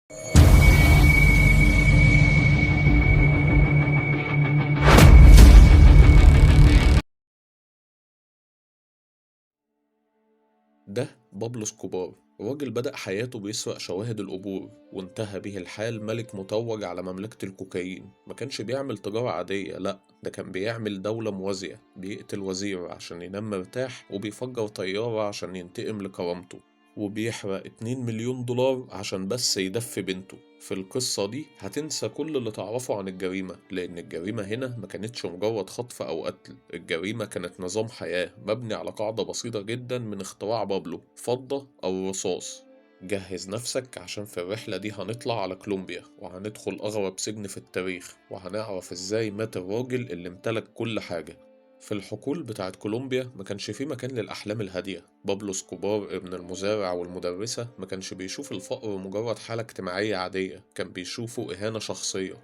ده بابلو اسكوبار، راجل بدأ حياته بيسرق شواهد القبور وانتهى به الحال ملك متوج على مملكة الكوكايين. ما كانش بيعمل تجارة عادية، لأ ده كان بيعمل دولة موازية، بيقتل وزير عشان ينام مرتاح وبيفجر طيارة عشان ينتقم لكرامته، وبيحرق 2 مليون دولار عشان بس يدفي بنته. في القصة دي هتنسى كل اللي تعرفه عن الجريمة، لأن الجريمة هنا ما كانتش مجرد خطف أو قتل، الجريمة كانت نظام حياة مبني على قاعدة بسيطة جدا من اختراع بابلو: فضة أو رصاص. جهز نفسك عشان في الرحلة دي هنطلع على كولومبيا وهندخل أغرب سجن في التاريخ، وهنعرف إزاي مات الراجل اللي امتلك كل حاجة. في الحقول بتاعت كولومبيا ما كانش في مكان للأحلام الهادية. بابلو سكوبار ابن المزارع والمدرسة ما كانش بيشوف الفقر مجرد حالة اجتماعية عادية، كان بيشوفه إهانة شخصية.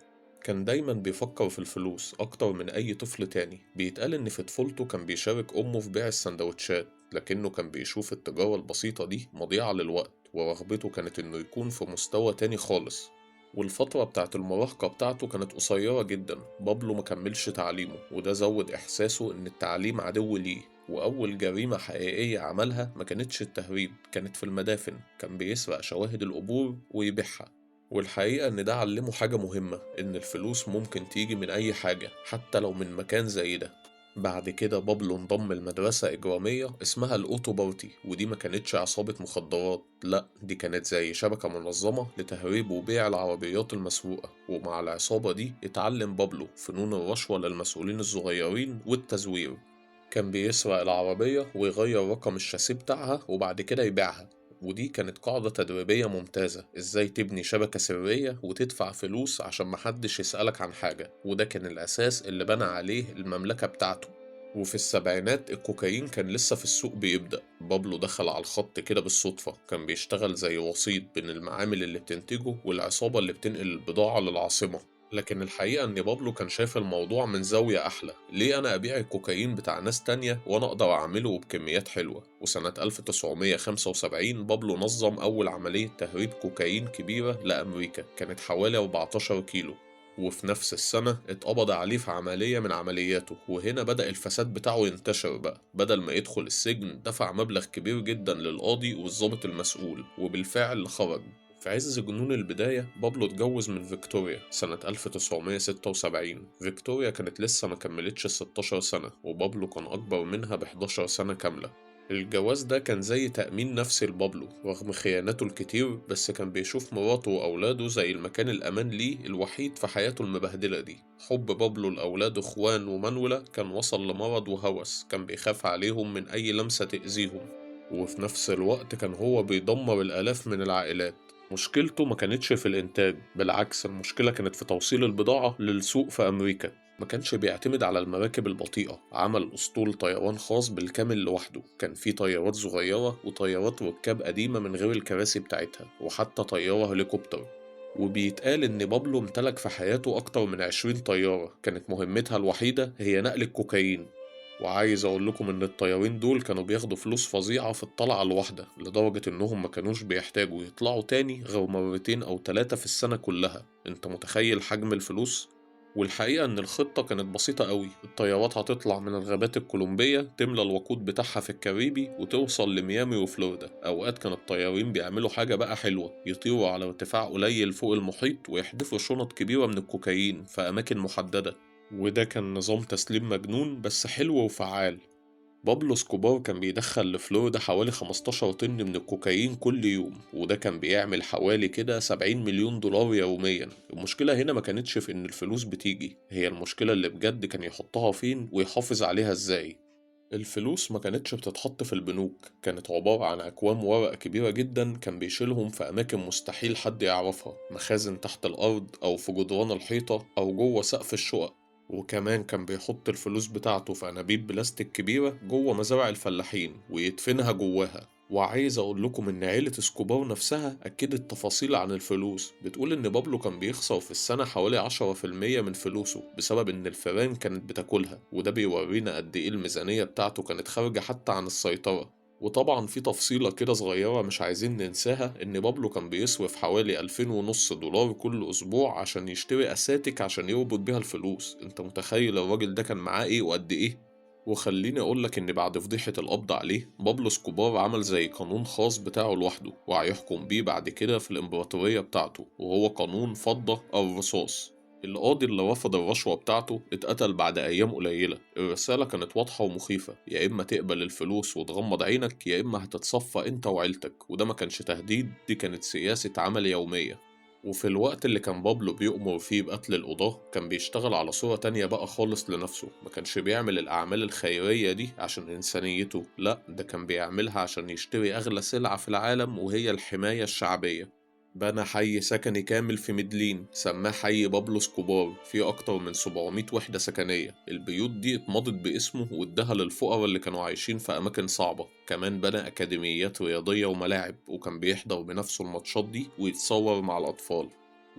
كان دايما بيفكر في الفلوس أكتر من أي طفل تاني. بيتقال إن في طفولته كان بيشارك أمه في بيع السندوتشات، لكنه كان بيشوف التجارة البسيطة دي مضيعة للوقت، ورغبته كانت إنه يكون في مستوى تاني خالص. والفترة بتاعت المراهقة بتاعته كانت قصيرة جدا. بابلو مكملش تعليمه، وده زود إحساسه إن التعليم عدو ليه. وأول جريمة حقيقية عملها ما كانتش التهريب، كانت في المدافن. كان بيسرق شواهد القبور ويبيعها. والحقيقة إن ده علمه حاجة مهمة: إن الفلوس ممكن تيجي من أي حاجة، حتى لو من مكان زي ده. بعد كده بابلو انضم لمدرسة إجرامية اسمها الأوتو بارتي، ودي ما كانتش عصابة مخدرات، لأ دي كانت زي شبكة منظمة لتهريب وبيع العربيات المسروقة. ومع العصابة دي اتعلم بابلو فنون الرشوة للمسؤولين الصغيرين والتزوير. كان بيسرق العربية ويغير رقم الشاسيه بتاعها وبعد كده يبيعها. ودي كانت قاعدة تدريبية ممتازة: ازاي تبني شبكة سرية وتدفع فلوس عشان محدش يسألك عن حاجة. وده كان الأساس اللي بنى عليه المملكة بتاعته. وفي السبعينات الكوكايين كان لسه في السوق بيبدأ. بابلو دخل على الخط كده بالصدفة، كان بيشتغل زي وسيط بين المعامل اللي بتنتجه والعصابة اللي بتنقل البضاعة للعاصمة. لكن الحقيقة إن بابلو كان شايف الموضوع من زاوية أحلى: ليه أنا أبيع الكوكايين بتاع ناس تانية وأنا أقدر أعمله بكميات حلوة؟ وسنة 1975 بابلو نظم أول عملية تهريب كوكايين كبيرة لأمريكا، كانت حوالي 14 كيلو. وفي نفس السنة اتقبض عليه في عملية من عملياته، وهنا بدأ الفساد بتاعه ينتشر بقى. بدل ما يدخل السجن دفع مبلغ كبير جدا للقاضي والضابط المسؤول، وبالفعل خرج. في عز جنون البداية بابلو اتجوز من فيكتوريا سنة 1976. فيكتوريا كانت لسه ما كملتش 16 سنة، وبابلو كان أكبر منها ب11 سنة كاملة. الجواز ده كان زي تأمين نفسي لبابلو رغم خياناته الكتير، بس كان بيشوف مراته وأولاده زي المكان الأمان ليه الوحيد في حياته المبهدلة دي. حب بابلو لأولاده خوان ومانويلا كان وصل لمرض وهوس، كان بيخاف عليهم من أي لمسة تأذيهم. وفي نفس الوقت كان هو بيدمر الآلاف من العائلات. مشكلته ما كانتش في الإنتاج، بالعكس المشكلة كانت في توصيل البضاعة للسوق في أمريكا. ما كانش بيعتمد على المراكب البطيئة، عمل أسطول طيران خاص بالكامل لوحده. كان فيه طيارات صغيرة وطيارات ركاب قديمة من غير الكراسي بتاعتها، وحتى طيارة هليكوبتر. وبيتقال إن بابلو امتلك في حياته أكتر من 20 طيارة كانت مهمتها الوحيدة هي نقل الكوكايين. وعايز اقول لكم ان الطيارين دول كانوا بياخدوا فلوس فظيعة في الطلعة الواحدة، لدرجة انهم ما كانوش بيحتاجوا يطلعوا تاني غير مرتين او 3 في السنة كلها. انت متخيل حجم الفلوس؟ والحقيقة ان الخطة كانت بسيطة قوي: الطيارات هتطلع من الغابات الكولومبية، تملى الوقود بتاعها في الكاريبي وتوصل لميامي وفلوريدا. اوقات كان الطيارين بيعملوا حاجة بقى حلوة: يطيروا على ارتفاع قليل فوق المحيط ويحدفوا شنط كبيرة من الكوكايين في اماكن محددة. وده كان نظام تسليم مجنون بس حلو وفعال. بابلو سكوبار كان بيدخل لفلوريدا حوالي 15 طن من الكوكايين كل يوم، وده كان بيعمل حوالي كده 70 مليون دولار يوميا. المشكلة هنا ما كانتش في إن الفلوس بتيجي، هي المشكلة اللي بجد كان يحطها فين ويحافظ عليها إزاي. الفلوس ما كانتش بتتحط في البنوك، كانت عبارة عن أكوام ورق كبيرة جدا كان بيشيلهم في أماكن مستحيل حد يعرفها: مخازن تحت الأرض أو في جدران الحيطة أو جوه سقف الشقق. وكمان كان بيحط الفلوس بتاعته في أنابيب بلاستيك كبيرة جوه مزارع الفلاحين ويدفنها جواها. وعايز أقول لكم إن عيلة اسكوبار نفسها أكدت تفاصيل عن الفلوس، بتقول إن بابلو كان بيخسر في السنة حوالي 10% من فلوسه بسبب إن الفئران كانت بتاكلها. وده بيورينا قد إيه الميزانية بتاعته كانت خارجة حتى عن السيطرة. وطبعا في تفصيلة كده صغيرة مش عايزين ننساها، إن بابلو كان بيصرف حوالي 2500 دولار كل أسبوع عشان يشتري أساتك عشان يربط بيها الفلوس. أنت متخيل الراجل ده كان معاه إيه وقد إيه؟ وخليني أقولك إن بعد فضيحة القبض عليه، بابلو سكوبار عمل زي قانون خاص بتاعه لوحده وهيحكم بيه بعد كده في الإمبراطورية بتاعته، وهو قانون فضة أو الرصاص. القاضي اللي رفض الرشوة بتاعته اتقتل بعد أيام قليلة. الرسالة كانت واضحة ومخيفة: يا إما تقبل الفلوس وتغمض عينك، يا إما هتتصفى أنت وعيلتك. وده ما كانش تهديد، دي كانت سياسة عمل يومية. وفي الوقت اللي كان بابلو بيؤمر فيه بقتل القضاة، كان بيشتغل على صورة تانية بقى خالص لنفسه. ما كانش بيعمل الأعمال الخيرية دي عشان إنسانيته، لأ، ده كان بيعملها عشان يشتري أغلى سلعة في العالم، وهي الحماية الشعبية. بنى حي سكني كامل في مدلين سماه حي بابلو سكوبار، فيه أكتر من 700 وحدة سكنية. البيوت دي اتمضت باسمه واداها للفقراء اللي كانوا عايشين في أماكن صعبة. كمان بنى أكاديميات رياضية وملاعب، وكان بيحضر بنفسه الماتشات دي ويتصور مع الأطفال.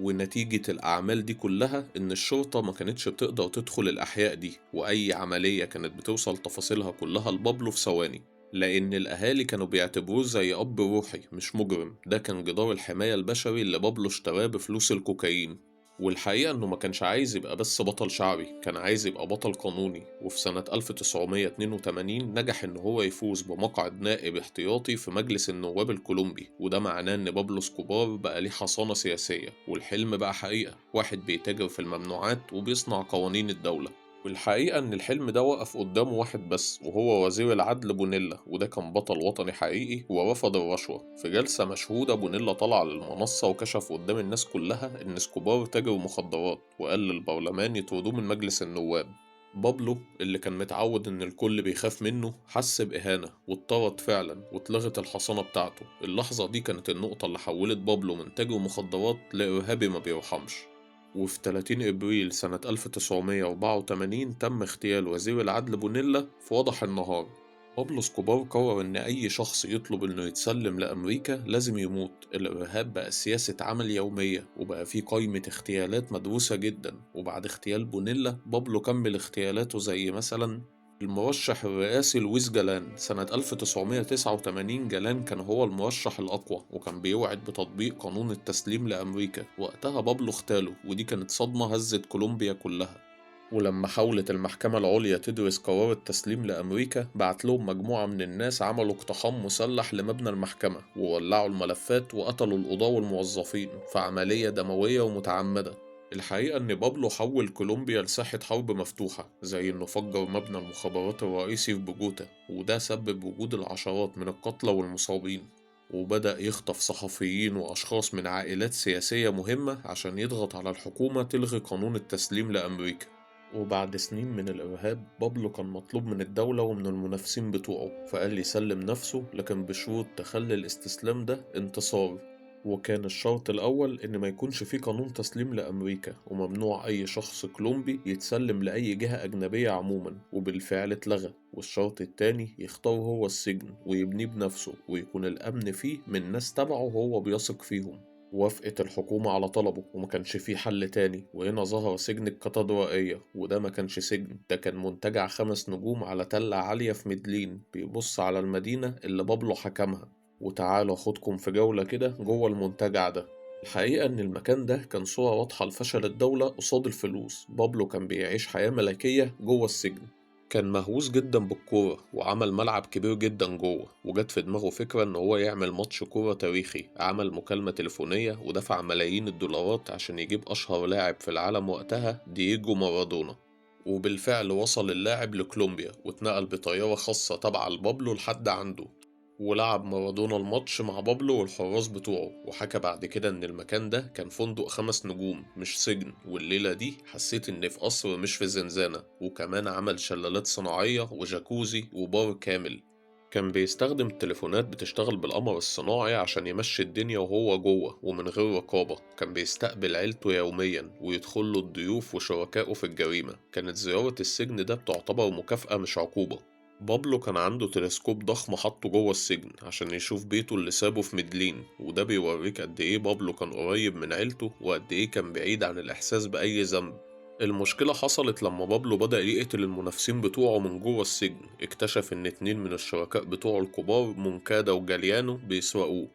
ونتيجة الأعمال دي كلها إن الشرطة ما كانتش بتقدر تدخل الأحياء دي، وأي عملية كانت بتوصل تفاصيلها كلها لبابلو في ثواني، لأن الأهالي كانوا بيعتبروه زي أب روحي مش مجرم. ده كان جدار الحماية البشري اللي بابلو اشتراه بفلوس الكوكايين. والحقيقة إنه ما كانش عايز يبقى بس بطل شعبي، كان عايز يبقى بطل قانوني. وفي سنة 1982 نجح إن هو يفوز بمقعد نائب احتياطي في مجلس النواب الكولومبي، وده معناه إن بابلو سكوبار بقى ليه حصانة سياسية، والحلم بقى حقيقة. واحد بيتاجر في الممنوعات وبيصنع قوانين الدولة. والحقيقة إن الحلم ده وقف قدامه واحد بس، وهو وزير العدل بونيلا، وده كان بطل وطني حقيقي ورفض الرشوة. في جلسة مشهودة بونيلا طلع للمنصة وكشف قدام الناس كلها إن سكوبار تاجر مخدرات، وقال للبرلمان يطردوه من مجلس النواب. بابلو اللي كان متعود إن الكل بيخاف منه حس بإهانة واتطرد فعلا، واتلغت الحصانة بتاعته. اللحظة دي كانت النقطة اللي حولت بابلو من تاجر مخدرات لإرهابي ما بيرحمش. وفي 30 إبريل سنة 1984 تم اغتيال وزير العدل بونيلا في وضح النهار. بابلو سكوبار قرر إن أي شخص يطلب إنه يتسلم لأمريكا لازم يموت. الإرهاب بقى سياسة عمل يومية، وبقى فيه قائمة اغتيالات مدروسة جدا. وبعد اغتيال بونيلا، بابلو كمل اغتيالاته، زي مثلا المرشح الرئاسي لويس جالان سنة 1989. جالان كان هو المرشح الأقوى، وكان بيوعد بتطبيق قانون التسليم لأمريكا. وقتها بابلو اغتاله، ودي كانت صدمة هزت كولومبيا كلها. ولما حاولت المحكمة العليا تدرس قرار التسليم لأمريكا، بعت لهم مجموعة من الناس عملوا اقتحام مسلح لمبنى المحكمة، وولعوا الملفات وقتلوا القضاة والموظفين في عملية دموية ومتعمدة. الحقيقة إن بابلو حول كولومبيا لساحة حرب مفتوحة، زي إنه فجر مبنى المخابرات الرئيسي في بوجوتا، وده سبب وجود العشرات من القتلى والمصابين. وبدأ يخطف صحفيين وأشخاص من عائلات سياسية مهمة عشان يضغط على الحكومة تلغي قانون التسليم لأمريكا. وبعد سنين من الإرهاب، بابلو كان مطلوب من الدولة ومن المنافسين بتوعه، فقال يسلم نفسه، لكن بشروط تخلي الاستسلام ده انتصار. وكان الشرط الأول إن ما يكونش فيه قانون تسليم لأمريكا، وممنوع أي شخص كولومبي يتسلم لأي جهة أجنبية عموما، وبالفعل اتلغى. والشرط التاني يختار هو السجن ويبنيه بنفسه، ويكون الأمن فيه من ناس تبعه هو بيثق فيهم. وافقت الحكومة على طلبه، وما كانش فيه حل تاني. وهنا ظهر سجن الكاتدرائية، وده ما كانش سجن، ده كان منتجع 5 نجوم على تلة عالية في مدلين بيبص على المدينة اللي بابلو حكمها. وتعالوا أخدكم في جولة كده جوه المنتجع ده. الحقيقة إن المكان ده كان صورة واضحة لفشل الدولة قصاد الفلوس. بابلو كان بيعيش حياة ملكية جوه السجن. كان مهووس جدا بالكورة، وعمل ملعب كبير جدا جوه. وجت في دماغه فكرة إن هو يعمل ماتش كورة تاريخي. عمل مكالمة تليفونية ودفع ملايين الدولارات عشان يجيب أشهر لاعب في العالم وقتها، دييجو مارادونا. وبالفعل وصل اللاعب لكولومبيا، واتنقل بطيارة خاصة تبع لبابلو لحد عنده. ولعب مارادونا الماتش مع بابلو والحراس بتوعه، وحكى بعد كده إن المكان ده كان فندق 5 نجوم مش سجن. والليلة دي حسيت إني في قصر مش في زنزانة. وكمان عمل شلالات صناعية وجاكوزي وبار كامل. كان بيستخدم التليفونات بتشتغل بالقمر الصناعي عشان يمشي الدنيا وهو جوه ومن غير رقابة. كان بيستقبل عيلته يوميا، ويدخله الضيوف وشركائه في الجريمة. كانت زيارة السجن ده بتعتبر مكافأة مش عقوبة. بابلو كان عنده تلسكوب ضخم حطه جوه السجن عشان يشوف بيته اللي سابه في مدلين، وده بيوريك قد ايه بابلو كان قريب من عيلته، وقد ايه كان بعيد عن الإحساس بأي ذنب. المشكلة حصلت لما بابلو بدأ يقتل المنافسين بتوعه من جوه السجن. اكتشف إن اتنين من الشركاء بتوعه الكبار، مونكادا وجاليانو، بيسرقوه.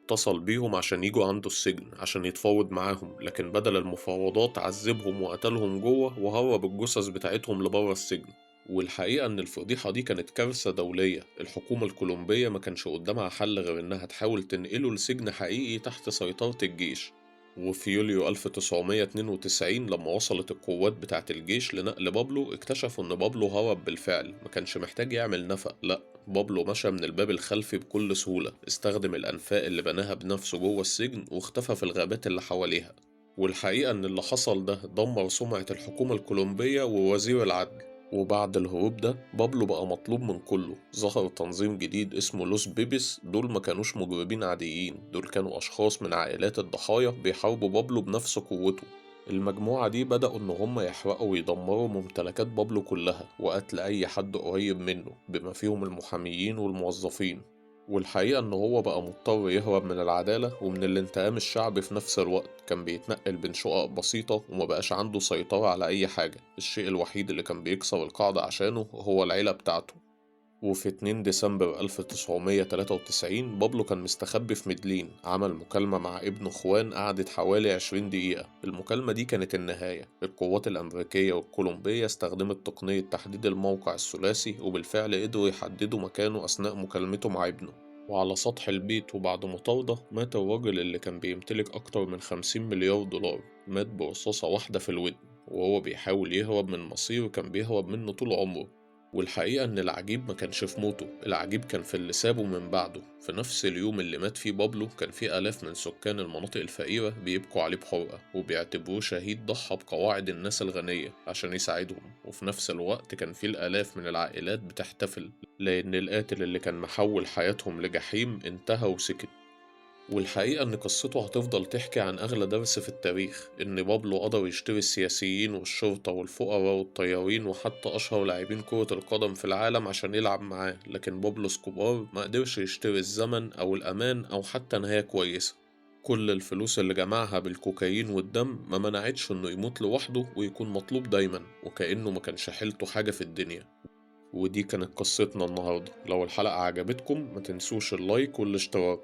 اتصل بيهم عشان يجوا عنده السجن عشان يتفاوض معاهم، لكن بدل المفاوضات عذبهم وقتلهم جوه وهرب الجثث بتاعتهم لبره السجن. والحقيقة إن الفضيحة دي كانت كارثة دولية. الحكومة الكولومبية ما كانش قدامها حل غير إنها تحاول تنقله لسجن حقيقي تحت سيطرة الجيش. وفي يوليو 1992 لما وصلت القوات بتاعة الجيش لنقل بابلو، اكتشفوا إن بابلو هرب بالفعل. ما كانش محتاج يعمل نفق، لأ، بابلو مشى من الباب الخلفي بكل سهولة، استخدم الأنفاق اللي بناها بنفسه جوه السجن واختفى في الغابات اللي حواليها. والحقيقة إن اللي حصل ده دمر سمعة الحكومة الكولومبية ووزير العدل. وبعد الهروب ده بابلو بقى مطلوب من كله. ظهر تنظيم جديد اسمه لوس بيبس. دول ما كانوش مجرمين عاديين، دول كانوا أشخاص من عائلات الضحايا بيحاربوا بابلو بنفس قوته. المجموعة دي بدأوا إن هم يحرقوا ويدمروا ممتلكات بابلو كلها وقتل أي حد قريب منه، بما فيهم المحاميين والموظفين. والحقيقة إن هو بقى مضطر يهرب من العدالة ومن الانتقام الشعبي في نفس الوقت. كان بيتنقل بين شقق بسيطة ومبقاش عنده سيطرة على أي حاجة. الشيء الوحيد اللي كان بيكسر القاعدة عشانه هو العيلة بتاعته. وفي 2 ديسمبر 1993 بابلو كان مستخبي في ميدلين. عمل مكالمة مع ابنه خوان قعدت حوالي 20 دقيقة. المكالمة دي كانت النهاية. القوات الأمريكية والكولومبية استخدمت تقنية تحديد الموقع الثلاثي، وبالفعل قدروا يحددوا مكانه أثناء مكالمته مع ابنه. وعلى سطح البيت وبعد مطاردة مات الراجل اللي كان بيمتلك أكتر من 50 مليار دولار. مات برصاصة واحدة في الودن وهو بيحاول يهرب من مصير كان بيهرب منه طول عمره. والحقيقة إن العجيب ما كانش في موته، العجيب كان في اللي سابه من بعده. في نفس اليوم اللي مات فيه بابلو كان في آلاف من سكان المناطق الفقيرة بيبكوا عليه بحرقة وبيعتبروه شهيد ضحى بقواعد الناس الغنية عشان يساعدهم. وفي نفس الوقت كان في الآلاف من العائلات بتحتفل لأن القاتل اللي كان محول حياتهم لجحيم انتهى وسكت. والحقيقة إن قصته هتفضل تحكي عن أغلى درس في التاريخ، إن بابلو قدر يشتري السياسيين والشرطة والفقراء والطيارين وحتى أشهر لاعبين كرة القدم في العالم عشان يلعب معاه، لكن بابلو اسكوبار ما قدرش يشتري الزمن أو الأمان أو حتى نهاية كويسة. كل الفلوس اللي جمعها بالكوكايين والدم ما منعتش إنه يموت لوحده ويكون مطلوب دايما، وكأنه ما كانش حيلته حاجة في الدنيا. ودي كانت قصتنا النهاردة. لو الحلقة عجبتكم ما تنسوش اللايك والاشتراك.